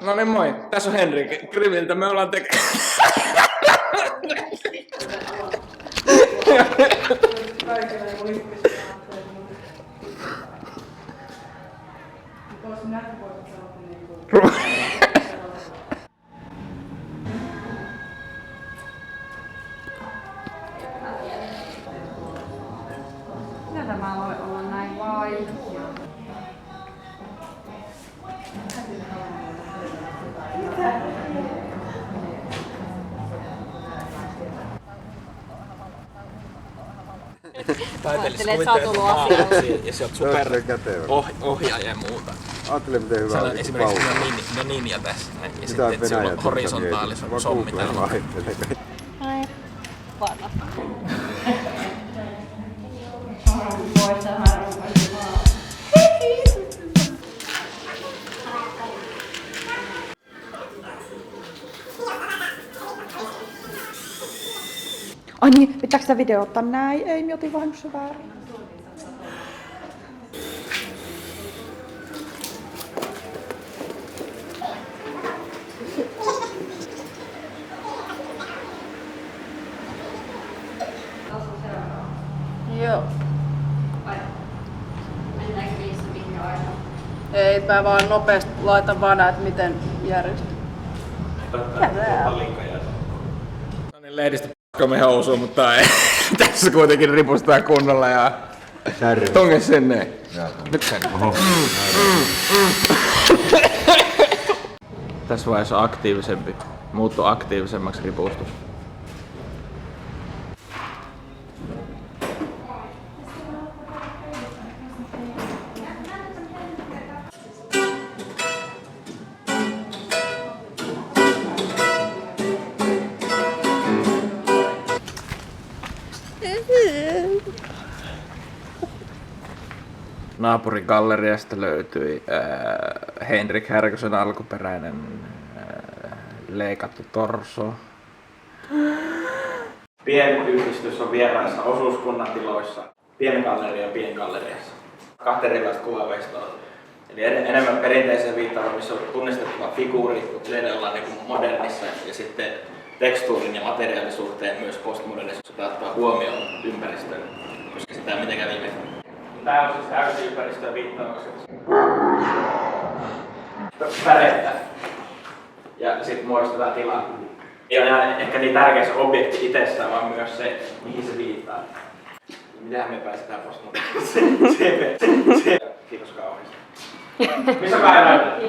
No niin moi, tässä on Henrik Krimiltä, me ollaan Mitä tämä voi olla näin vaikea? taiteellisessa Ajattelin, että sä oot tullut asioihin. ja sä oot super ohjaaja ja muuta. Ajattelin miten hyvä on esimerkiksi ne ninja tässä näin, ja sitten sillä on horisontaalisen sommi täällä. Ai, vanha. Ai niin, pitääkö sitä video ottaa näin? Ei, mä otin vahingossa väärin. Joo. Mennäänkö niissä mihin aina? Ei, mä vaan nopeasti laitan vaan näet miten järjestyy. No niin, lehdistö p***amme housuun, mutta ei. Tässä kuitenkin ripustaa kunnolla ja tonge sinne. Nyt sen. Tässä vaiheessa aktiivisempi. Muuttuu aktiivisemmaksi ripustus. Naapurigalleriasta löytyi Henrik Härkösen alkuperäinen leikattu torso. Pienyhdistys on vieraissa osuuskunnan tiloissa. Piengalleria piengalleriassa. Kahta erilaista kuvaveistoa. Eli enemmän perinteiseen viittaava, missä on tunnistettava figuuri, mutta edelleen ollaan niin modernissa ja sitten tekstuurin ja materiaalisuhteen myös postmodernissa ottaa huomioon ympäristön, koska sitä ei mitenkään viime. Tää on siis täysin ympäristöön viittaava, koska värettä ja sitten muodostetaan tilaa. Ei ole ihan ehkä niin tärkeä se objekti itsessään, vaan myös se, mihin se viittaa. Mitähän me päästään postmoderniseen? Kiitos kauheasti. Missä mä näytän?